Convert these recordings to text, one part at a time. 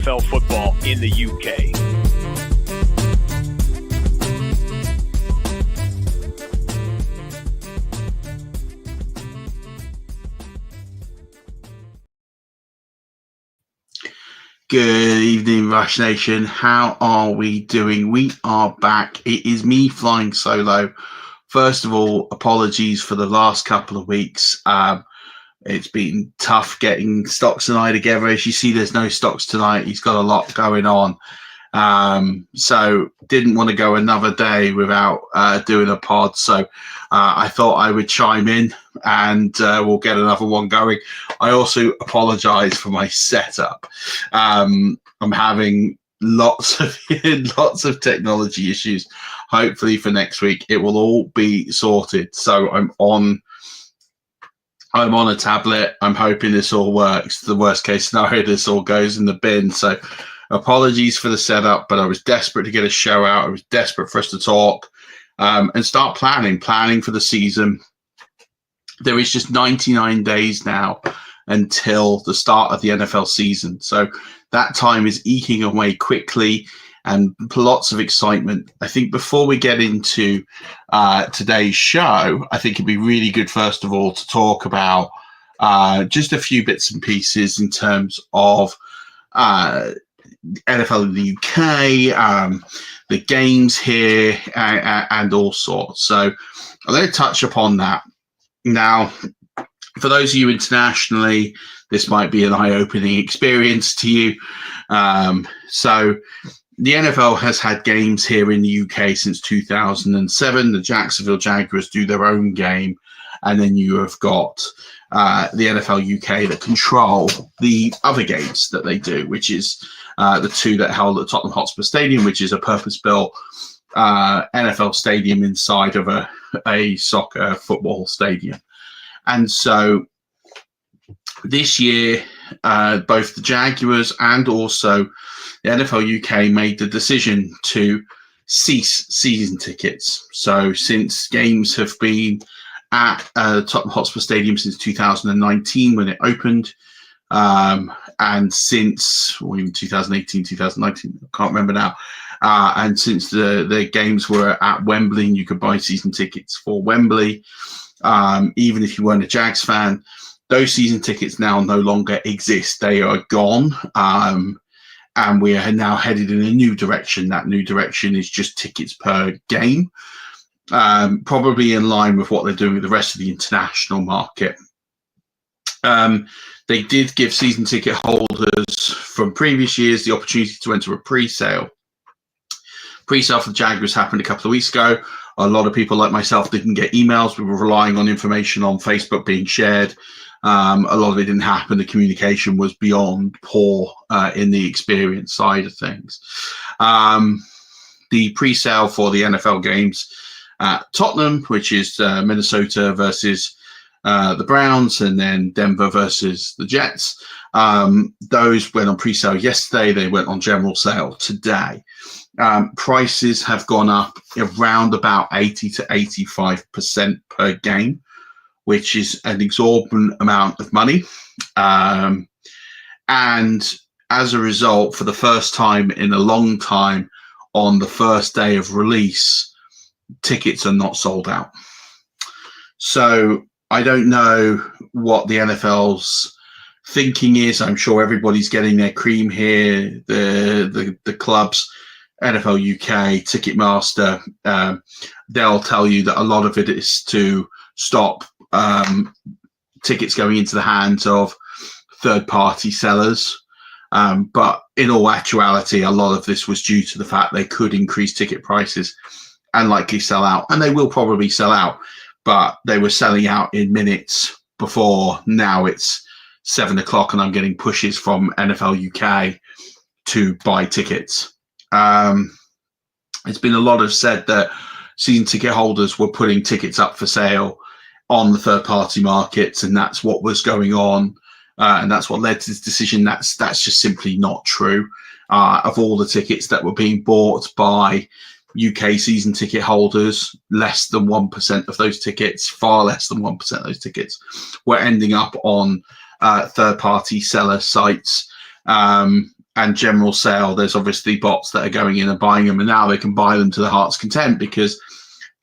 NFL football in the UK. Good evening, Rush Nation. How are we doing? We are back. It is me flying solo. First of all, apologies for the last couple of weeks. It's been tough getting Stocks and I together. As you see, there's no Stocks tonight. He's got a lot going on. So didn't want to go another day without doing a pod. So I thought I would chime in and we'll get another one going. I also apologize for my setup. I'm having lots of technology issues. Hopefully for next week, it will all be sorted. So I'm on a tablet. I'm hoping this all works. The worst case scenario, this all goes in the bin. So apologies for the setup, but I was desperate to get a show out. I was desperate for us to talk and start planning for the season. There is just 99 days now until the start of the NFL season. So that time is eking away quickly and lots of excitement. I think before we get into today's show, I think it'd be really good, first of all, to talk about just a few bits and pieces in terms of NFL in the UK, the games here, and all sorts. So I'm going to touch upon that. Now, for those of you internationally, this might be an eye-opening experience to you. So the NFL has had games here in the UK since 2007. The Jacksonville Jaguars do their own game, and then you have got the NFL UK that control the other games that they do, which is the two that held at Tottenham Hotspur Stadium, which is a purpose-built NFL stadium inside of a soccer football stadium. And so this year, both the Jaguars and also the NFL UK made the decision to cease season tickets. So since games have been at Tottenham Hotspur Stadium since 2019 when it opened, and since, or even 2018, 2019, I can't remember now, and since the games were at Wembley and you could buy season tickets for Wembley, even if you weren't a Jags fan, those season tickets now no longer exist. They are gone, and we are now headed in a new direction. That new direction is just tickets per game, probably in line with what they're doing with the rest of the international market. They did give season ticket holders from previous years the opportunity to enter a pre-sale. Pre-sale for the Jaguars happened a couple of weeks ago. A lot of people like myself didn't get emails. We were relying on information on Facebook being shared. A lot of it didn't happen. The communication was beyond poor in the experience side of things. The pre-sale for the NFL games at Tottenham, which is Minnesota versus the Browns, and then Denver versus the Jets. Those went on pre-sale yesterday. They went on general sale today. Prices have gone up around about 80 to 85% per game, which is an exorbitant amount of money. And as a result, for the first time in a long time, on the first day of release, tickets are not sold out. So I don't know what the NFL's thinking is. I'm sure everybody's getting their cream here. The clubs, NFL UK, Ticketmaster, they'll tell you that a lot of it is to stop tickets going into the hands of third-party sellers. But in all actuality, a lot of this was due to the fact they could increase ticket prices and likely sell out. And they will probably sell out, but they were selling out in minutes before. Now it's 7 o'clock and I'm getting pushes from NFL UK to buy tickets. It's been a lot of said that season ticket holders were putting tickets up for sale on the third-party markets, and that's what was going on, and that's what led to this decision. That's just simply not true. Of all the tickets that were being bought by UK season ticket holders, less than 1% of those tickets, far less than 1% of those tickets, were ending up on third-party seller sites. And and general sale, there's obviously bots that are going in and buying them, and now they can buy them to their heart's content because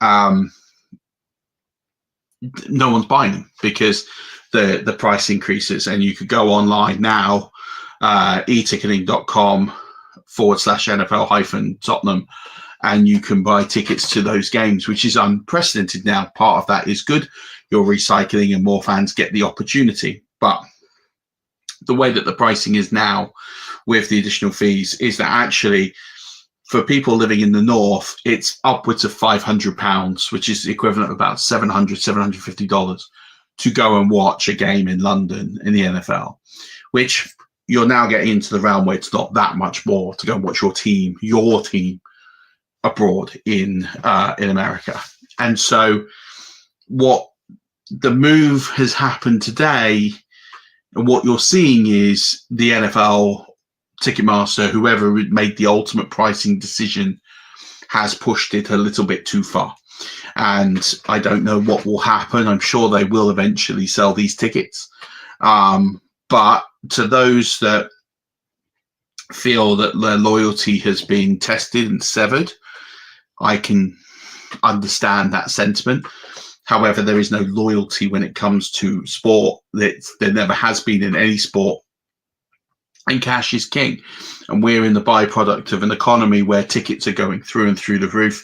no one's buying them because the price increases. And you could go online now, eticketing.com/NFL-Tottenham, and you can buy tickets to those games, which is unprecedented now. Part of that is good. You're recycling and more fans get the opportunity. But the way that the pricing is now with the additional fees is that actually for people living in the north, it's upwards of £500, which is the equivalent of about $750 to go and watch a game in London in the NFL, which you're now getting into the realm where it's not that much more to go and watch your team abroad in America. And so what the move has happened today, and what you're seeing is the NFL, Ticketmaster, whoever made the ultimate pricing decision, has pushed it a little bit too far. And I don't know what will happen. I'm sure they will eventually sell these tickets. But to those that feel that their loyalty has been tested and severed, I can understand that sentiment. However, there is no loyalty when it comes to sport. There never has been in any sport. And cash is king. And we're in the byproduct of an economy where tickets are going through and through the roof.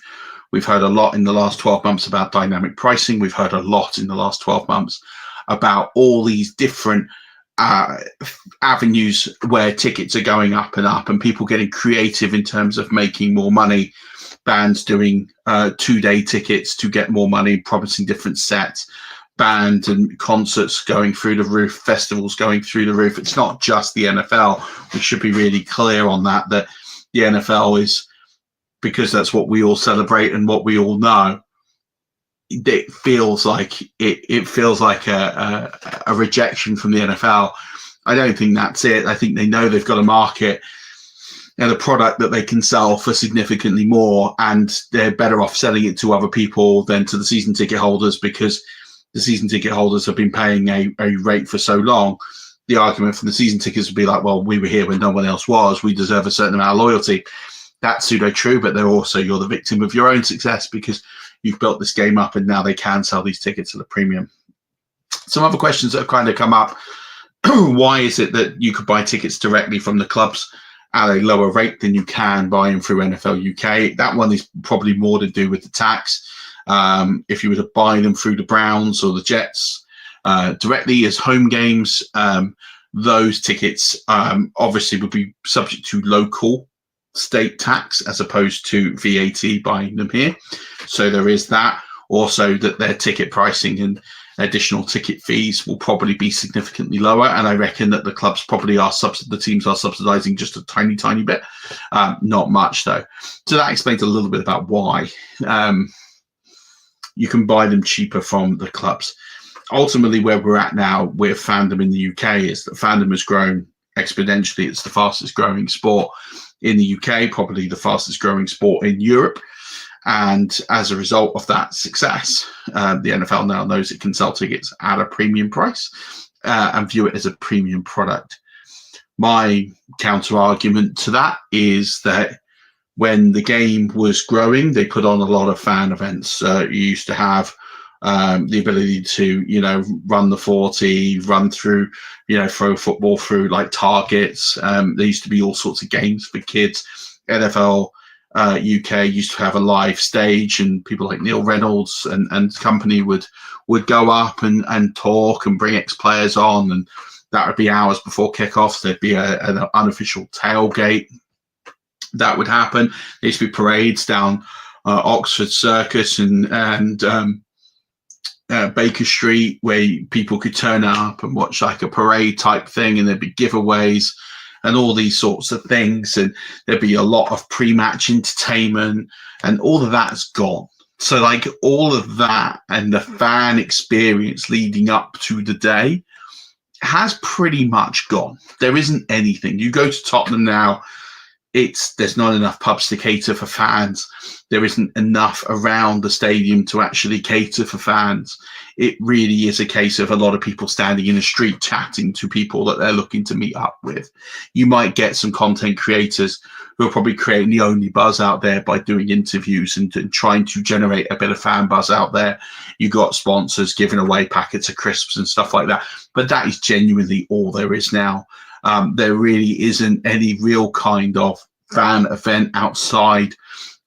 We've heard a lot in the last 12 months about dynamic pricing. We've heard a lot in the last 12 months about all these different avenues where tickets are going up and up, and people getting creative in terms of making more money. Bands doing 2-day tickets to get more money, promising different sets. Bands and concerts going through the roof, festivals going through the roof. It's not just the NFL. We should be really clear on that the NFL is, because that's what we all celebrate and what we all know. It feels like it feels like a rejection from the NFL. I don't think that's it. I think they know they've got a market and a product that they can sell for significantly more, and they're better off selling it to other people than to the season ticket holders, because the season ticket holders have been paying a rate for so long. The argument from the season tickets would be like, well, we were here when no one else was. We deserve a certain amount of loyalty. That's pseudo true, but they're also, you're the victim of your own success because you've built this game up and now they can sell these tickets at a premium. Some other questions that have kind of come up. Why is it that you could buy tickets directly from the clubs at a lower rate than you can buy them through NFL UK? That one is probably more to do with the tax. If you were to buy them through the Browns or the Jets directly as home games, those tickets obviously would be subject to local state tax as opposed to VAT buying them here. So there is that. Also, that their ticket pricing and additional ticket fees will probably be significantly lower. And I reckon that the clubs probably are the teams are subsidizing just a tiny, tiny bit. Not much, though. So that explains a little bit about why you can buy them cheaper from the clubs. Ultimately, where we're at now with fandom in the UK is that fandom has grown exponentially. It's the fastest growing sport in the UK, probably the fastest growing sport in Europe. And as a result of that success, the NFL now knows it can sell tickets at a premium price and view it as a premium product. My counter argument to that is that when the game was growing, they put on a lot of fan events. You used to have the ability to, run the 40, run through, throw football through like targets. There used to be all sorts of games for kids. NFL UK used to have a live stage, and people like Neil Reynolds and company would go up and talk and bring ex-players on, and that would be hours before kickoff. There'd be an unofficial tailgate that would happen. There used to be parades down Oxford Circus and Baker Street where people could turn up and watch like a parade type thing, and there'd be giveaways and all these sorts of things, and there'd be a lot of pre-match entertainment, and all of that's gone. So like all of that and the fan experience leading up to the day has pretty much gone. There isn't anything. You go to Tottenham now, there's not enough pubs to cater for fans. There isn't enough around the stadium to actually cater for fans. It really is a case of a lot of people standing in the street chatting to people that they're looking to meet up with. You might get some content creators who are probably creating the only buzz out there by doing interviews and trying to generate a bit of fan buzz out there. You got sponsors giving away packets of crisps and stuff like that. But that is genuinely all there is now. There really isn't any real kind of fan event outside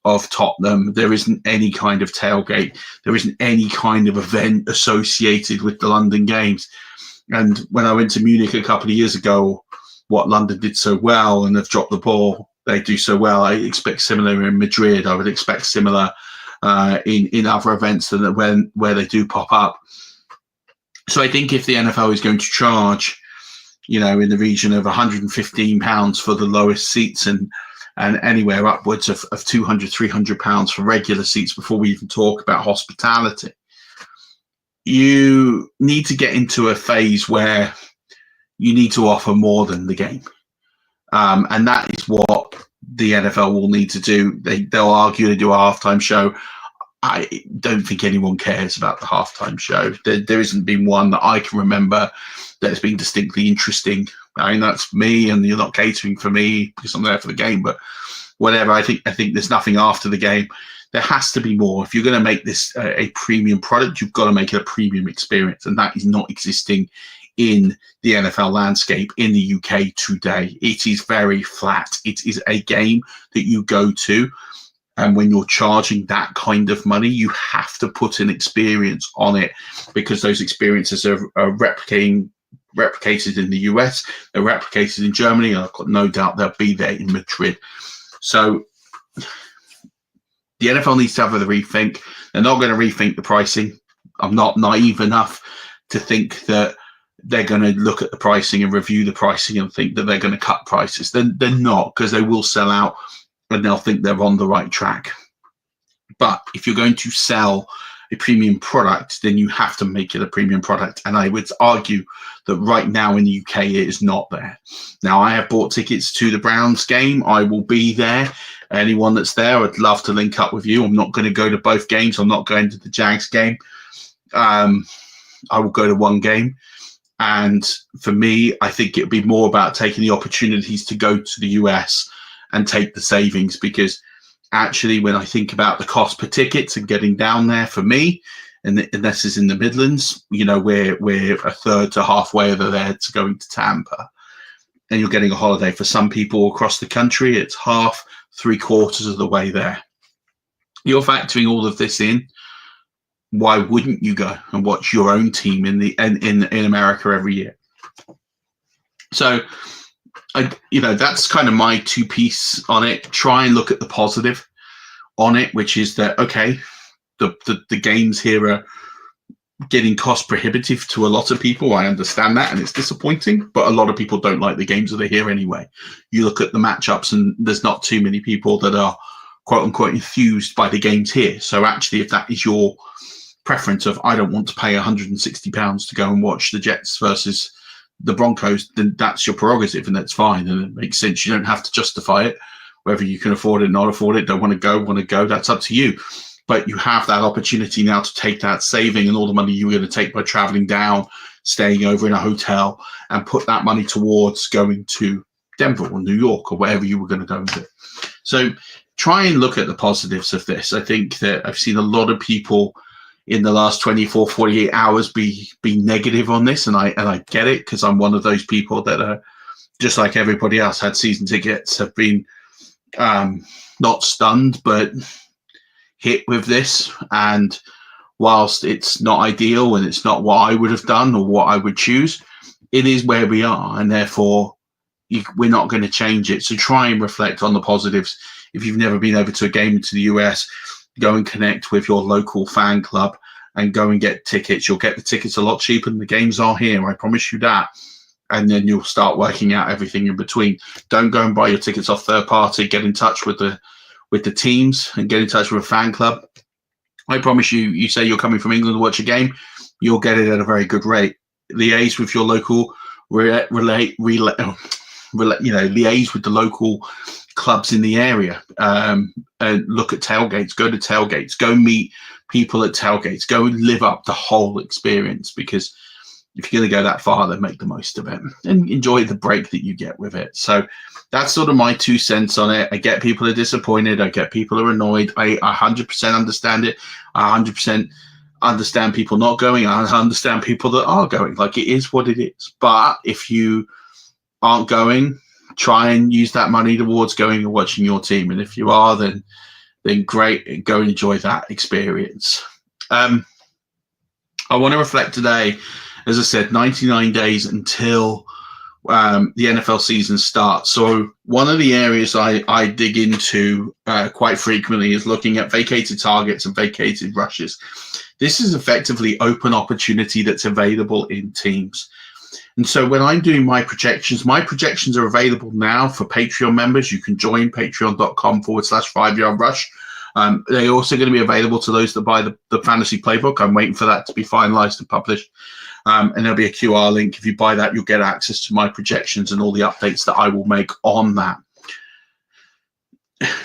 of Tottenham. There isn't any kind of tailgate. There isn't any kind of event associated with the London games. And when I went to Munich a couple of years ago, what London did so well and have dropped the ball, they do so well. I expect similar in Madrid. I would expect similar in other events than where they do pop up. So I think if the NFL is going to charge, in the region of £115 for the lowest seats and anywhere upwards of £200, £300 for regular seats before we even talk about hospitality, you need to get into a phase where you need to offer more than the game. And that is what the NFL will need to do. They'll argue they do a halftime show. I don't think anyone cares about the halftime show. There hasn't been one that I can remember that has been distinctly interesting. I mean, that's me, and you're not catering for me because I'm there for the game. But whatever, I think there's nothing after the game. There has to be more. If you're going to make this a premium product, you've got to make it a premium experience, and that is not existing in the NFL landscape in the UK today. It is very flat. It is a game that you go to, and when you're charging that kind of money, you have to put an experience on it, because those experiences are replicated in the US, they're replicated in Germany, and I've got no doubt they'll be there in Madrid. So the NFL needs to have a rethink. They're not going to rethink the pricing. I'm not naive enough to think that they're going to look at the pricing and review the pricing and think that they're going to cut prices. They're not, because they will sell out and they'll think they're on the right track. But if you're going to sell a premium product, then you have to make it a premium product. And I would argue that right now in the UK, it is not there. Now, I have bought tickets to the Browns game. I will be there. Anyone that's there, I'd love to link up with you. I'm not going to go to both games. I'm not going to the Jags game. I will go to one game. And for me, I think it would be more about taking the opportunities to go to the US and take the savings, because actually, when I think about the cost per tickets and getting down there, for me, and this is in the Midlands, we're a third to halfway over there to going to Tampa, and you're getting a holiday. For some people across the country, it's half, 3/4 of the way there. You're factoring all of this in. Why wouldn't you go and watch your own team in America every year? So, that's kind of my 2-piece on it. Try and look at the positive on it, which is that, okay, the games here are getting cost prohibitive to a lot of people. I understand that, and it's disappointing, but a lot of people don't like the games that are here anyway. You look at the matchups, and there's not too many people that are quote unquote enthused by the games here. So actually, if that is your preference of, I don't want to pay £160 to go and watch the Jets versus the Broncos, then that's your prerogative, and that's fine, and it makes sense. You don't have to justify it, whether you can afford it, not afford it, don't want to go, that's up to you. But you have that opportunity now to take that saving and all the money you were going to take by traveling down, staying over in a hotel, and put that money towards going to Denver or New York or wherever you were going to go and do. So try and look at the positives of this. I think that I've seen a lot of people in the last 24, 48 hours be negative on this. And I get it, because I'm one of those people that are, just like everybody else, had season tickets, have been not stunned, but hit with this. And whilst it's not ideal and it's not what I would have done or what I would choose, it is where we are. And therefore, we're not going to change it. So try and reflect on the positives. If you've never been over to a game to the US, go and connect with your local fan club and go and get tickets. You'll get the tickets a lot cheaper than the games are here. I promise you that. And then you'll start working out everything in between. Don't go and buy your tickets off third party. Get in touch with the teams and get in touch with a fan club. I promise you, you say you're coming from England to watch a game, you'll get it at a very good rate. Liaise with your local liaise with the local clubs in the area, and look at tailgates, go to tailgates, go meet people at tailgates, go live up the whole experience, because if you're going to go that far, then make the most of it and enjoy the break that you get with it. So that's sort of my 2 cents on it. I get people are disappointed. I get people are annoyed. I 100% understand it. I 100% understand people not going. I understand people that are going. Like, it is what it is. But if you aren't going, try and use that money towards going and watching your team. And if you are, then great, go and enjoy that experience. I want to reflect today. As I said, 99 days until the NFL season starts. So one of the areas I dig into quite frequently is looking at vacated targets and vacated rushes. This is effectively open opportunity that's available in teams. And so when I'm doing my projections are available now for Patreon members. You can join patreon.com/5yard rush. They're also going to be available to those that buy the fantasy playbook. I'm waiting for that to be finalized and published. And there'll be a QR link. If you buy that, you'll get access to my projections and all the updates that I will make on that.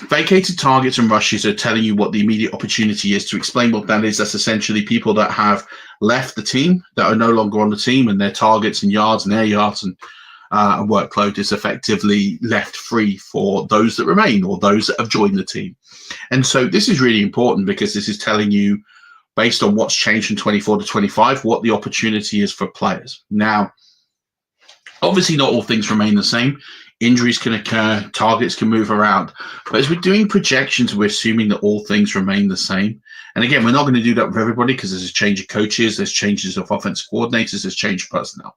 Vacated targets and rushes are telling you what the immediate opportunity is. To explain what that is, that's essentially people that have left the team, that are no longer on the team, and their targets and yards and air yards and workload is effectively left free for those that remain or those that have joined the team. And so this is really important, because this is telling you, based on what's changed from 24 to 25, what the opportunity is for players. Now, obviously not all things remain the same. Injuries can occur, targets can move around. But as we're doing projections, we're assuming that all things remain the same. And again, we're not going to do that with everybody, because there's a change of coaches, there's changes of offensive coordinators, there's change of personnel.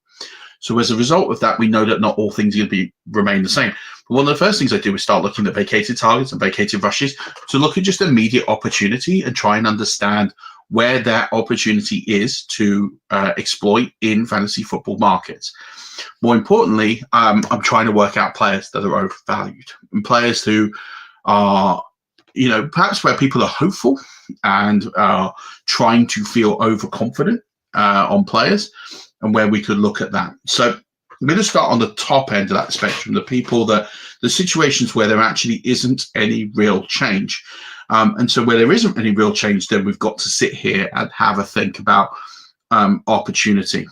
So as a result of that, we know that not all things are going to remain the same. But one of the first things I do is start looking at vacated targets and vacated rushes to look at just immediate opportunity and try and understand where that opportunity is to exploit in fantasy football markets. More importantly, I'm trying to work out players that are overvalued and players who are, perhaps where people are hopeful and are trying to feel overconfident on players, and where we could look at that. So I'm going to start on the top end of that spectrum, the situations where there actually isn't any real change. And so where there isn't any real change, then we've got to sit here and have a think about opportunity.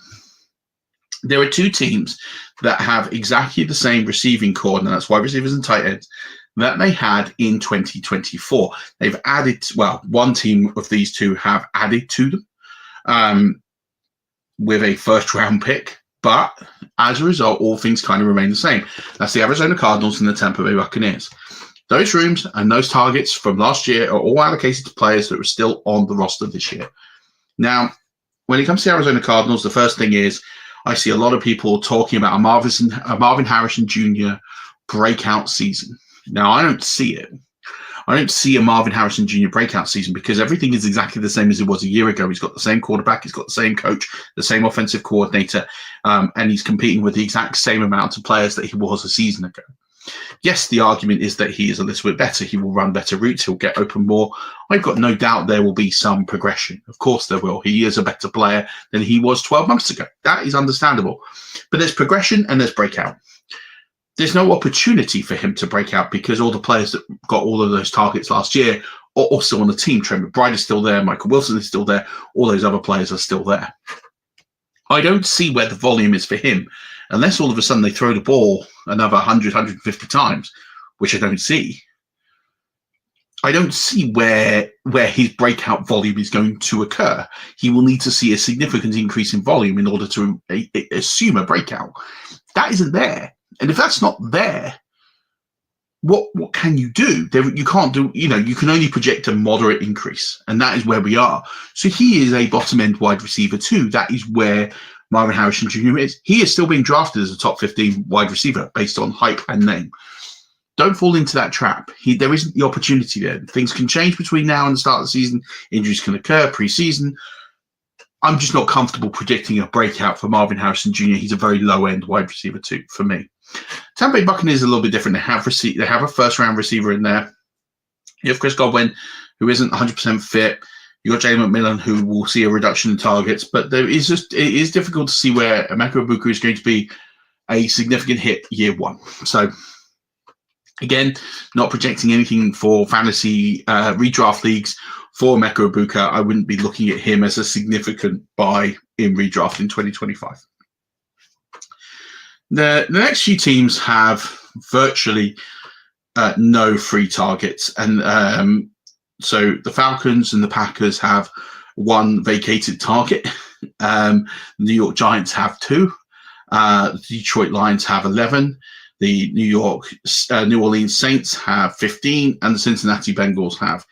There are 2 teams that have exactly the same receiving core, and that's wide receivers and tight ends, that they had in 2024. They've added, one team of these 2 have added to them with a first-round pick, but as a result, all things kind of remain the same. That's the Arizona Cardinals and the Tampa Bay Buccaneers. Those rooms and those targets from last year are all allocated to players that were still on the roster this year. Now, when it comes to Arizona Cardinals, the first thing is I see a lot of people talking about a Marvin Harrison Jr. breakout season. Now, I don't see it. I don't see a Marvin Harrison Jr. breakout season, because everything is exactly the same as it was a year ago. He's got the same quarterback, he's got the same coach, the same offensive coordinator, and he's competing with the exact same amount of players that he was a season ago. Yes, the argument is that he is a little bit better. He will run better routes. He'll get open more. I've got no doubt there will be some progression. Of course there will. He is a better player than he was 12 months ago. That is understandable. But there's progression and there's breakout. There's no opportunity for him to break out, because all the players that got all of those targets last year are also on the team. Trent McBride is still there. Michael Wilson is still there. All those other players are still there. I don't see where the volume is for him, unless all of a sudden they throw the ball another 100, 150 times, which I don't see. I don't see where his breakout volume is going to occur. He will need to see a significant increase in volume in order to assume a breakout. That isn't there. And if that's not there, what can you do? You can't do, you can only project a moderate increase, and that is where we are. So he is a bottom end wide receiver too. That is where Marvin Harrison Jr. is. He is still being drafted as a top 15 wide receiver based on hype and name. Don't fall into that trap. There isn't the opportunity there. Things can change between now and the start of the season. Injuries can occur pre-season. I'm just not comfortable predicting a breakout for Marvin Harrison Jr. He's a very low-end wide receiver too, for me. Tampa Bay Buccaneers are a little bit different. They have a first-round receiver in there. You have Chris Godwin, who isn't 100% fit. You've got Jalen McMillan, who will see a reduction in targets. But it is difficult to see where Emeka Egbuka is going to be a significant hit year one. So Again, not projecting anything for fantasy redraft leagues for Emeka Ibuka. I wouldn't be looking at him as a significant buy in redraft in 2025. The next few teams have virtually no free targets. And so the Falcons and the Packers have one vacated target. The New York Giants have 2. The Detroit Lions have 11. The New Orleans Saints have 15, and the Cincinnati Bengals have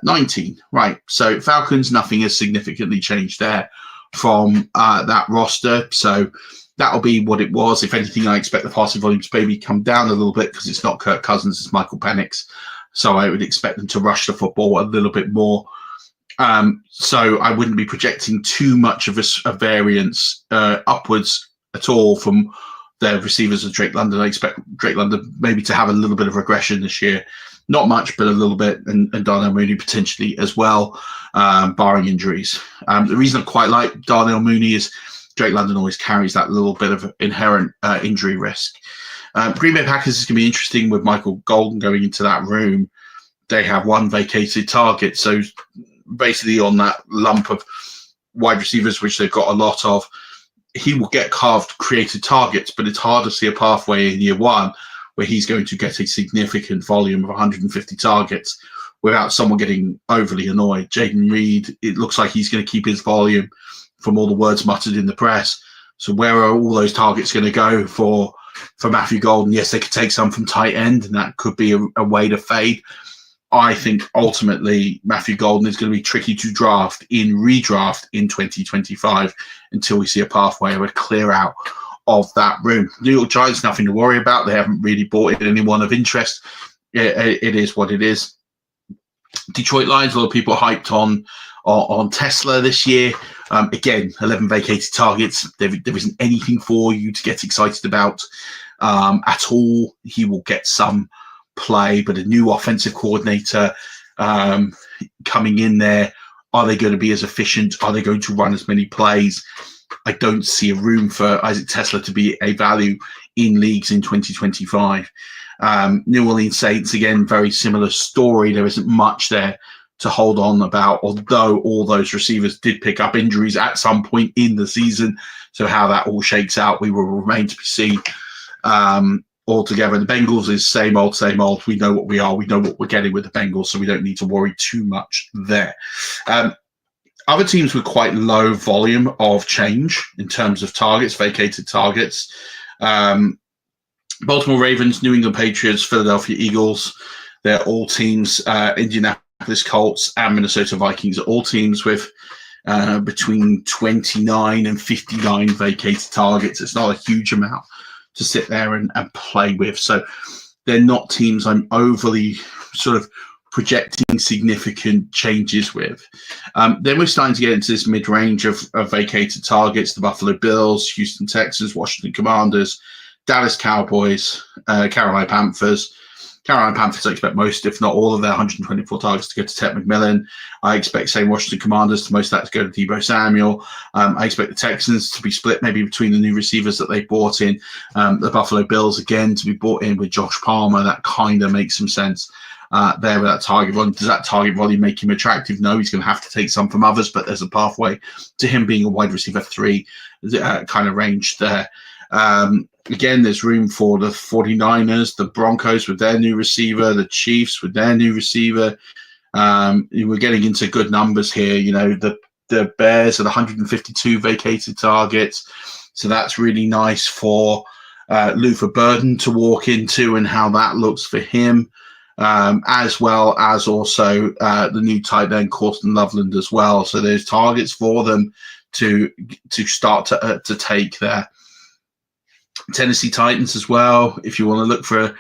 19. Right, so Falcons, nothing has significantly changed there from that roster. So that'll be what it was. If anything, I expect the passing volumes to maybe come down a little bit because it's not Kirk Cousins, it's Michael Penix. So I would expect them to rush the football a little bit more. So I wouldn't be projecting too much of a variance upwards at all from their receivers of Drake London. I expect Drake London maybe to have a little bit of regression this year. Not much, but a little bit, and Darnell Mooney potentially as well, barring injuries. The reason I quite like Darnell Mooney is Drake London always carries that little bit of inherent injury risk. Green Bay Packers is going to be interesting with Michael Golden going into that room. They have one vacated target. So basically on that lump of wide receivers, which they've got a lot of, he will get carved created targets, but it's hard to see a pathway in year one where he's going to get a significant volume of 150 targets without someone getting overly annoyed. Jaden Reed, it looks like he's going to keep his volume from all the words muttered in the press. So where are all those targets going to go for Matthew Golden? Yes, they could take some from tight end, and that could be a way to fade. I think ultimately Matthew Golden is going to be tricky to draft in redraft in 2025 until we see a pathway or a clear out of that room. New York Giants, nothing to worry about. They haven't really bought in anyone of interest. It is what it is. Detroit Lions, a lot of people hyped on Tesla this year. Again, 11 vacated targets. There isn't anything for you to get excited about at all. He will get some play, but a new offensive coordinator coming in there, are they going to be as efficient? Are they going to run as many plays? I don't see a room for Isaac Tesla to be a value in leagues in 2025. New Orleans Saints, again, very similar story. There isn't much there to hold on about, although all those receivers did pick up injuries at some point in the season. So how that all shakes out, we will remain to be seen. Altogether, the Bengals is same old, same old. We know what we are. We know what we're getting with the Bengals, so we don't need to worry too much there. Other teams with quite low volume of change in terms of targets, vacated targets. Baltimore Ravens, New England Patriots, Philadelphia Eagles. They're all teams, Indianapolis Colts and Minnesota Vikings, are all teams with between 29 and 59 vacated targets. It's not a huge amount to sit there and play with. So they're not teams I'm overly sort of projecting significant changes with. Then we're starting to get into this mid-range of vacated targets: the Buffalo Bills, Houston Texans, Washington Commanders, Dallas Cowboys, Carolina Panthers. Carolina Panthers, I expect most, if not all, of their 124 targets to go to Ted McMillan. I expect, say, Washington Commanders, to most of that to go to Deebo Samuel. I expect the Texans to be split maybe between the new receivers that they bought in. The Buffalo Bills, again, to be bought in with Josh Palmer. That kind of makes some sense there with that target volume. Does that target volume make him attractive? No, he's going to have to take some from others, but there's a pathway to him being a wide receiver 3 kind of range there. Again, there's room for the 49ers, the Broncos with their new receiver, the Chiefs with their new receiver. We're getting into good numbers here. You know, the Bears at 152 vacated targets. So that's really nice for Luther Burden to walk into and how that looks for him, as well as also the new tight end, Cortland Loveland, as well. So there's targets for them to start to take there. Tennessee Titans as well. If you want to look for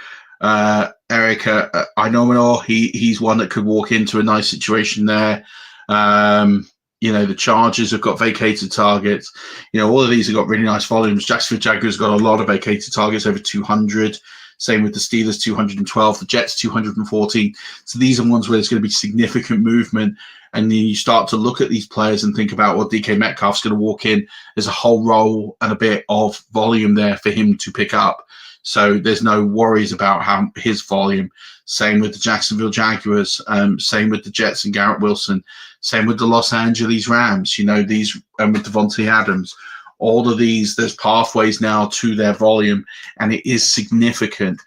Eric Inomino, he's one that could walk into a nice situation there. You know, the Chargers have got vacated targets. You know, all of these have got really nice volumes. Jacksonville Jaguars got a lot of vacated targets, over 200. Same with the Steelers, 212. The Jets, 214. So these are ones where there's going to be significant movement. And then you start to look at these players and think about, well, DK Metcalf's going to walk in. There's a whole roll and a bit of volume there for him to pick up. So there's no worries about how his volume. Same with the Jacksonville Jaguars. Same with the Jets and Garrett Wilson. Same with the Los Angeles Rams. These, and with Devontae Adams. All of these, there's pathways now to their volume, and it is significant,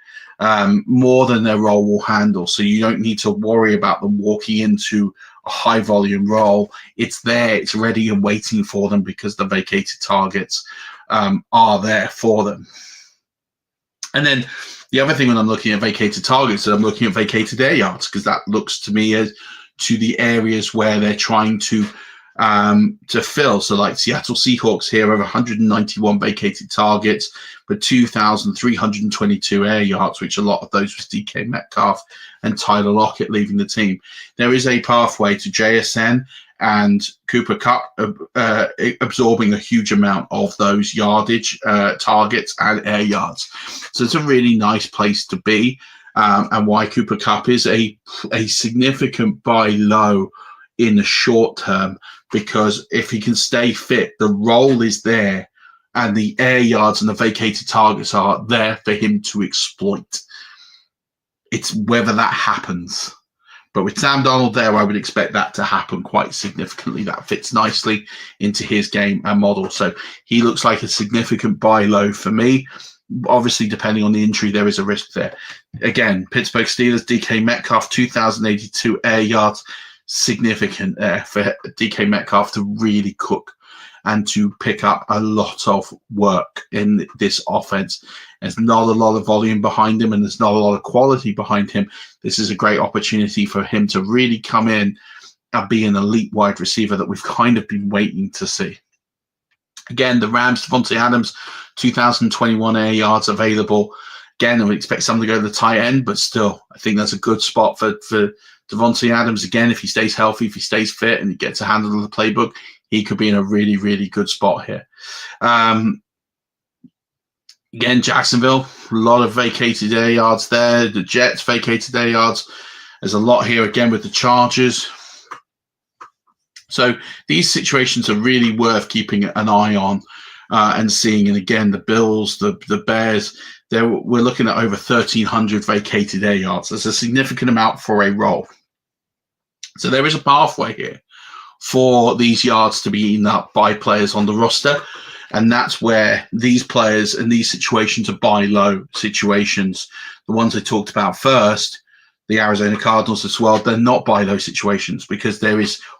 more than their role will handle. So you don't need to worry about them walking into a high volume role. It's there, it's ready and waiting for them because the vacated targets are there for them. And then the other thing when I'm looking at vacated targets, I'm looking at vacated air yards, because that looks to me as to the areas where they're trying to fill. So like Seattle Seahawks here have 191 vacated targets, but 2,322 air yards, which a lot of those was DK Metcalf and Tyler Lockett leaving the team. There is a pathway to JSN and Cooper Kupp absorbing a huge amount of those yardage targets and air yards. So it's a really nice place to be, and why Cooper Kupp is a significant buy low in the short term, because if he can stay fit, the role is there, and the air yards and the vacated targets are there for him to exploit. It's whether that happens. But with Sam Darnold there, I would expect that to happen quite significantly. That fits nicely into his game and model. So he looks like a significant buy low for me. Obviously, depending on the injury, there is a risk there. Again, Pittsburgh Steelers, DK Metcalf, 2,082 air yards. Significant there for DK Metcalf to really cook and to pick up a lot of work in this offense. There's not a lot of volume behind him, and there's not a lot of quality behind him. This is a great opportunity for him to really come in and be an elite wide receiver that we've kind of been waiting to see. Again, the Rams, Devontae Adams, 2,021 air yards available. Again, I would expect someone to go to the tight end, but still, I think that's a good spot for Devontae Adams. Again, if he stays healthy, if he stays fit, and he gets a handle of the playbook, he could be in a really, really good spot here. Again, Jacksonville, a lot of vacated air yards there. The Jets, vacated air yards. There's a lot here again with the Chargers. So these situations are really worth keeping an eye on and seeing. And again, the Bills, the Bears, we're looking at over 1,300 vacated air yards. That's a significant amount for a role. So there is a pathway here for these yards to be eaten up by players on the roster. And that's where these players and these situations are buy low situations. The ones I talked about first, the Arizona Cardinals as well, they're not buy low situations, because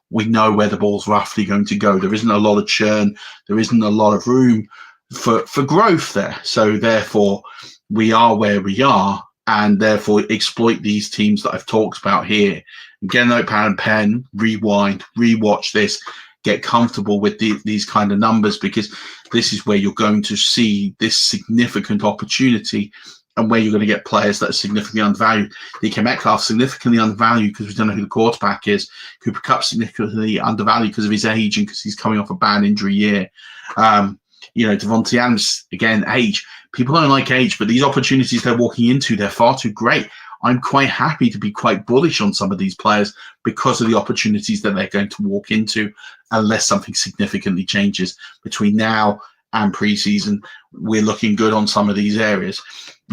we know where the ball's roughly going to go. There isn't a lot of churn. There isn't a lot of room for growth there. So therefore, we are where we are, and therefore exploit these teams that I've talked about here. Get a notepad and pen, rewind, rewatch this, get comfortable with these kind of numbers, because this is where you're going to see this significant opportunity, and where you're going to get players that are significantly undervalued. DK Metcalf significantly undervalued because we don't know who the quarterback is. Cooper Kupp significantly undervalued because of his age and because he's coming off a bad injury year. Devontae Adams, again, age. People don't like age, but these opportunities they're walking into, they're far too great. I'm quite happy to be quite bullish on some of these players because of the opportunities that they're going to walk into, unless something significantly changes between now and preseason. We're looking good on some of these areas.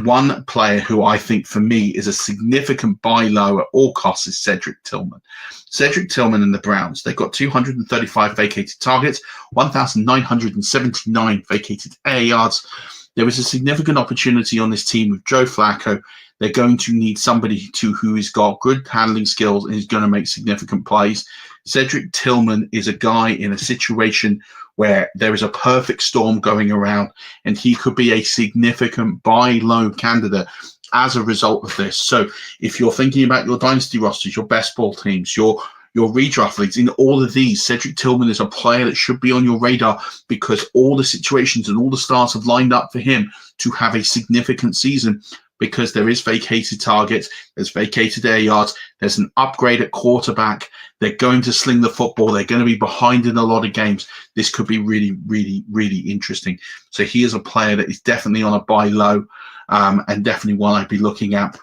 One player who I think for me is a significant buy low at all costs is Cedric Tillman. Cedric Tillman and the Browns, they've got 235 vacated targets, 1,979 vacated air yards. There is a significant opportunity on this team with Joe Flacco. They're going to need somebody who has got good handling skills and is going to make significant plays. Cedric Tillman is a guy in a situation where there is a perfect storm going around, and he could be a significant buy low candidate as a result of this. So if you're thinking about your dynasty rosters, your best ball teams, your redraft leagues, in all of these, Cedric Tillman is a player that should be on your radar, because all the situations and all the stars have lined up for him to have a significant season, because there is vacated targets, there's vacated air yards, there's an upgrade at quarterback. They're going to sling the football. They're going to be behind in a lot of games. This could be really, really, really interesting. So he is a player that is definitely on a buy low, and definitely one I'd be looking at.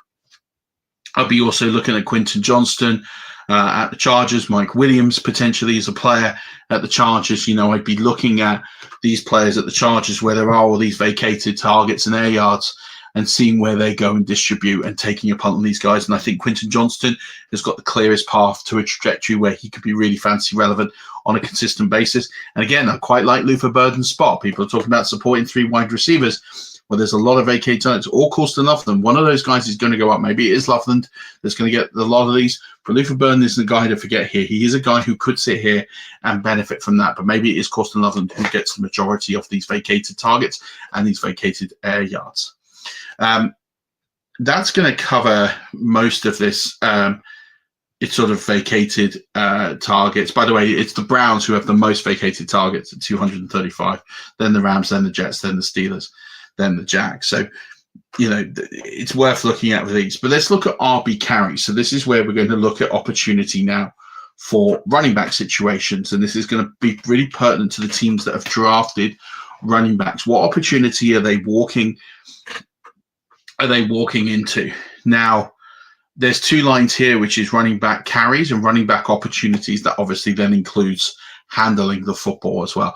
I'll be also looking at Quentin Johnston at the Chargers. Mike Williams potentially is a player at the Chargers. I'd be looking at these players at the Chargers where there are all these vacated targets and air yards. and seeing where they go and distribute and taking a punt on these guys. And I think Quinton Johnston has got the clearest path to a trajectory where he could be really fantasy relevant on a consistent basis. And again, I quite like Luther Burden's spot. People are talking about supporting 3 wide receivers. Well, there's a lot of vacated targets, all Colston Loveland. One of those guys is going to go up. Maybe it is Loveland that's going to get a lot of these. But Luther Burden isn't a guy to forget here. He is a guy who could sit here and benefit from that. But maybe it is Colston Loveland who gets the majority of these vacated targets and these vacated air yards. That's going to cover most of this. It's sort of vacated targets. By the way, it's the Browns who have the most vacated targets at 235. Then the Rams, then the Jets, then the Steelers, then the Jags. So, it's worth looking at with these. But let's look at RB carries. So this is where we're going to look at opportunity now for running back situations. And this is going to be really pertinent to the teams that have drafted running backs. What opportunity are they walking into? Now, there's 2 lines here, which is running back carries and running back opportunities. That obviously then includes handling the football as well.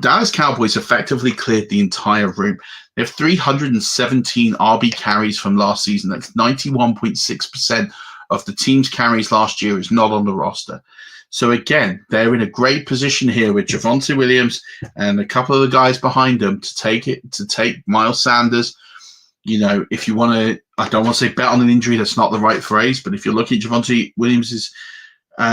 Dallas Cowboys effectively cleared the entire room. They have 317 RB carries from last season. That's 91.6% of the team's carries last year is not on the roster. So again, they're in a great position here with Javonte Williams and a couple of the guys behind them to take Miles Sanders. If you want to, I don't want to say bet on an injury, that's not the right phrase, but if you're looking at Javonte Williams's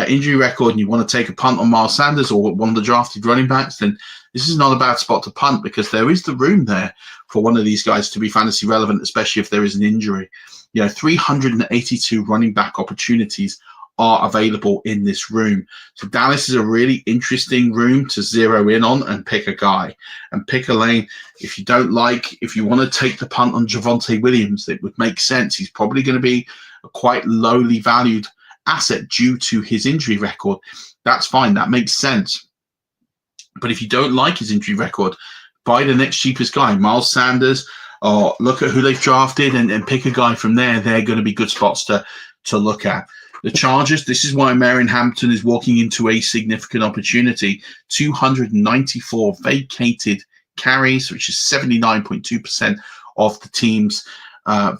injury record and you want to take a punt on Miles Sanders or one of the drafted running backs, then this is not a bad spot to punt, because there is the room there for one of these guys to be fantasy relevant, especially if there is an injury. 382 running back opportunities are available in this room. So Dallas is a really interesting room to zero in on and pick a guy and pick a lane. If you want to take the punt on Javonte Williams, it would make sense. He's probably going to be a quite lowly valued asset due to his injury record. That's fine. That makes sense. But if you don't like his injury record, buy the next cheapest guy, Miles Sanders, or look at who they've drafted and pick a guy from there. They're going to be good spots to look at. The Chargers, this is why Marion Hampton is walking into a significant opportunity. 294 vacated carries, which is 79.2% of the team's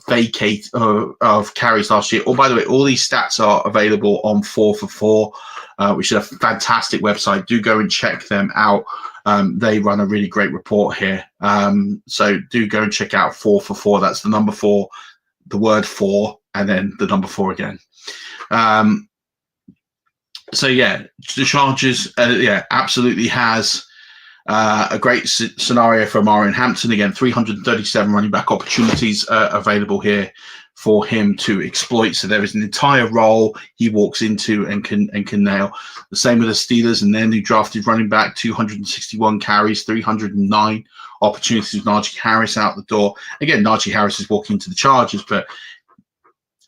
vacate of carries last year. Oh, by the way, all these stats are available on 4for4, which is a fantastic website. Do go and check them out. They run a really great report here. So do go and check out 4for4. That's the number 4, the word 4, and then the number 4 again. So yeah, the Chargers, absolutely has a great scenario for Marion Hampton. Again, 337 running back opportunities available here for him to exploit. So there is an entire role he walks into and can nail. The same with the Steelers and their new drafted running back, 261 carries, 309 opportunities with Najee Harris out the door. Again, Najee Harris is walking into the Chargers, but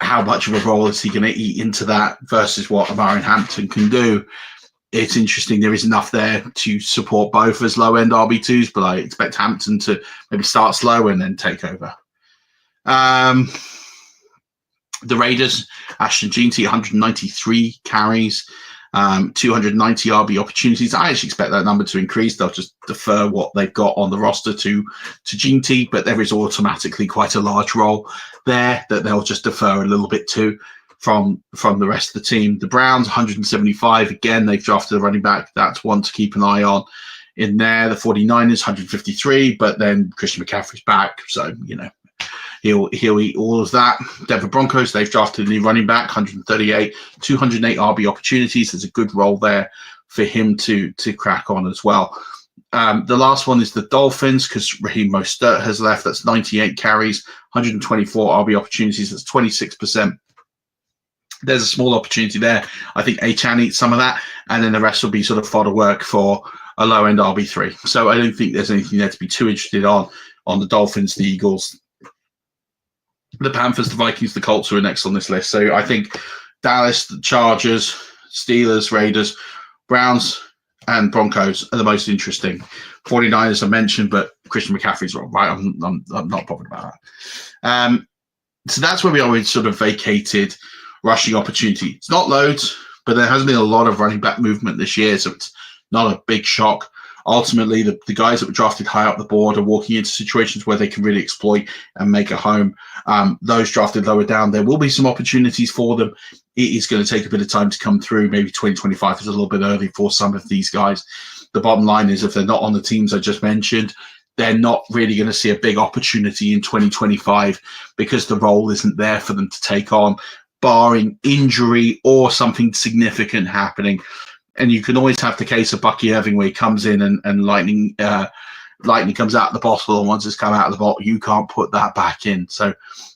how much of a role is he going to eat into that versus what Marion Hampton can do? It's interesting. There is enough there to support both as low-end RB2s, but I expect Hampton to maybe start slow and then take over. The Raiders, Ashton Jeanty, 193 carries, 290 RB opportunities. I actually expect that number to increase. They'll just defer what they've got on the roster to Jeanty, but there is automatically quite a large role there that they'll just defer a little bit to from the rest of the team. The Browns, 175. Again, they've drafted a running back. That's one to keep an eye on in there. The 49ers, 153, but then Christian McCaffrey's back. So, he'll eat all of that. Denver Broncos, they've drafted a new running back, 138, 208 RB opportunities. There's a good role there for him to crack on as well. The last one is the Dolphins, because Raheem Mostert has left. That's 98 carries, 124 RB opportunities. That's 26%. There's a small opportunity there. I think Achane eats some of that, and then the rest will be sort of fodder work for a low-end RB3. So I don't think there's anything there to be too interested on the Dolphins, the Eagles, the Panthers, the Vikings, the Colts who are next on this list. So I think Dallas, the Chargers, Steelers, Raiders, Browns, and Broncos are the most interesting. 49ers I mentioned, but Christian McCaffrey's wrong, right? I'm not bothered about that. So that's where we are with sort of vacated rushing opportunity. It's not loads, but there has been a lot of running back movement this year, so it's not a big shock. ultimately the guys that were drafted high up the board are walking into situations where they can really exploit and make a home. Those drafted lower down, there will be some opportunities for them. It is going to take a bit of time to come through. Maybe 2025 is a little bit early for some of these guys. The bottom line is if they're not on the teams I just mentioned, they're not really going to see a big opportunity in 2025 because the role isn't there for them to take on, barring injury or something significant happening. And you can always have the case of Bucky Irving where he comes in and lightning comes out of the bottle, and once it's come out of the bottle, you can't put that back in. So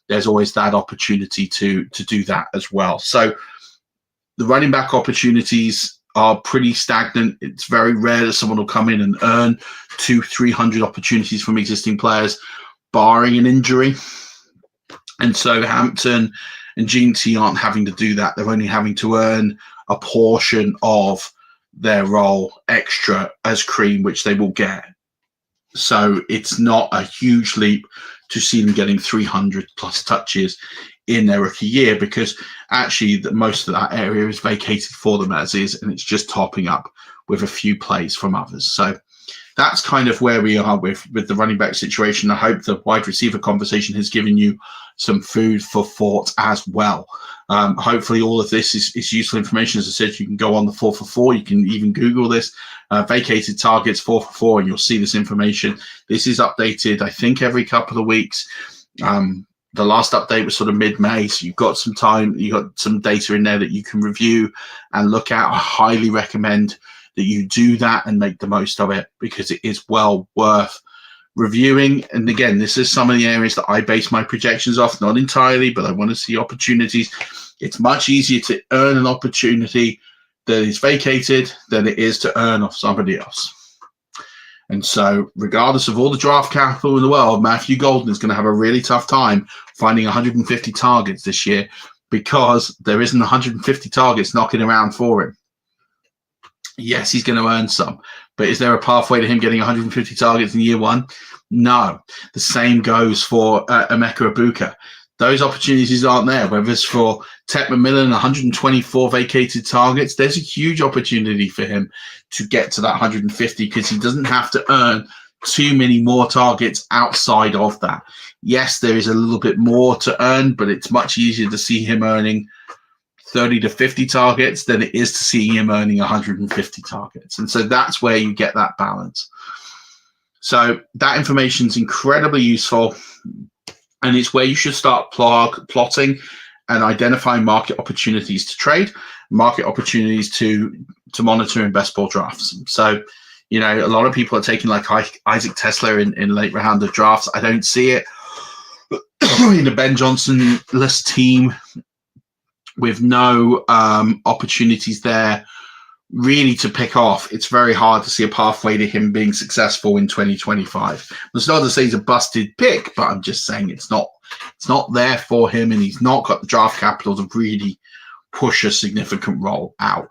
there's always that opportunity to do that as well. So the running back opportunities are pretty stagnant. It's very rare that someone will come in and earn 200-300 opportunities from existing players, barring an injury. And so Hampton and G&T aren't having to do that. They're only having to earn a portion of their role extra as cream, which they will get. So it's not a huge leap to see them getting 300 plus touches in their rookie year, because actually most of that area is vacated for them as is, and it's just topping up with a few plays from others. So that's kind of where we are with the running back situation. I hope the wide receiver conversation has given you some food for thought as well. Hopefully all of this is useful information. As I said, you can go on the 4for4. You can even Google this, vacated targets 4for4, and you'll see this information. This is updated, I think, every couple of weeks. The last update was sort of mid-May, so you've got some time, you've got some data in there that you can review and look at. I highly recommend that you do that and make the most of it, because it is well worth reviewing. And again, this is some of the areas that I base my projections off, not entirely, but I want to see opportunities. It's much easier to earn an opportunity that is vacated than it is to earn off somebody else. And so regardless of all the draft capital in the world, Matthew Golden is going to have a really tough time finding 150 targets this year, because there isn't 150 targets knocking around for him. Yes, he's going to earn some, but is there a pathway to him getting 150 targets in year one? No. The same goes for Emeka Ibuka. Those opportunities aren't there. Whether it's for Ted McMillan, 124 vacated targets, there's a huge opportunity for him to get to that 150, because he doesn't have to earn too many more targets outside of that. Yes, there is a little bit more to earn, but it's much easier to see him earning 30 to 50 targets than it is to see him earning 150 targets. And so that's where you get that balance. So that information is incredibly useful, and it's where you should start plotting and identifying market opportunities to trade, market opportunities to monitor in best ball drafts. So, you know, a lot of people are taking like Isaac Tesla in late round of drafts. I don't see it. In a Ben Johnson-less team with no opportunities there really to pick off, it's very hard to see a pathway to him being successful in 2025. It's not to say he's a busted pick, but I'm just saying it's not there for him, and he's not got the draft capital to really push a significant role out.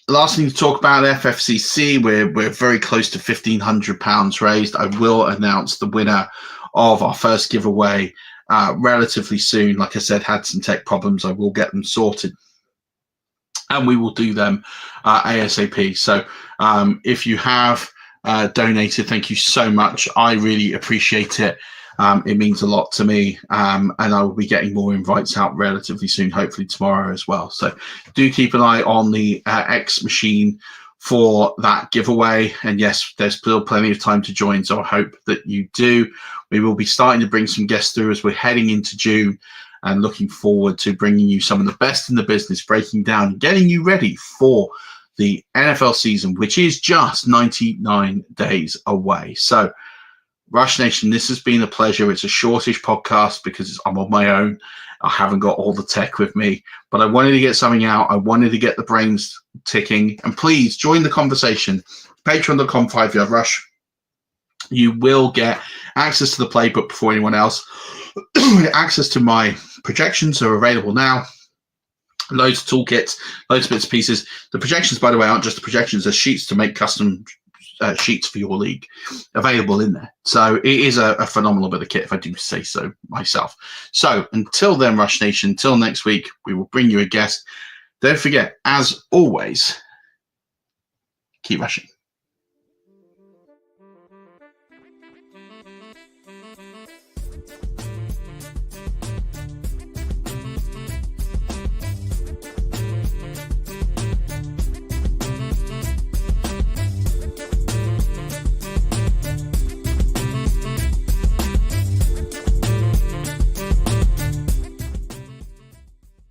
Last thing to talk about, FFCC, we're very close to £1,500 raised. I will announce the winner of our first giveaway relatively soon. Like I said, had some tech problems. I will get them sorted, and we will do them ASAP. So if you have donated, thank you so much. I really appreciate it. It means a lot to me, and I will be getting more invites out relatively soon, hopefully tomorrow as well. So do keep an eye on the X machine for that giveaway. And yes, there's still plenty of time to join, so I hope that you do. We will be starting to bring some guests through as we're heading into June, and looking forward to bringing you some of the best in the business, breaking down and getting you ready for the NFL season, which is just 99 days away. So Rush Nation, this has been a pleasure. It's a shortish podcast because I'm on my own. I haven't got all the tech with me, but I wanted to get something out. I wanted to get the brains ticking. And please join the conversation. Patreon.com 5YardRush. You will get access to the playbook before anyone else. Access to my projections are available now. Loads of toolkits, loads of bits and pieces. The projections, by the way, aren't just the projections. They're sheets to make custom sheets for your league available in there. So it is a phenomenal bit of kit, if I do say so myself. So until then, Rush Nation, until next week, we will bring you a guest. Don't forget, as always, keep rushing.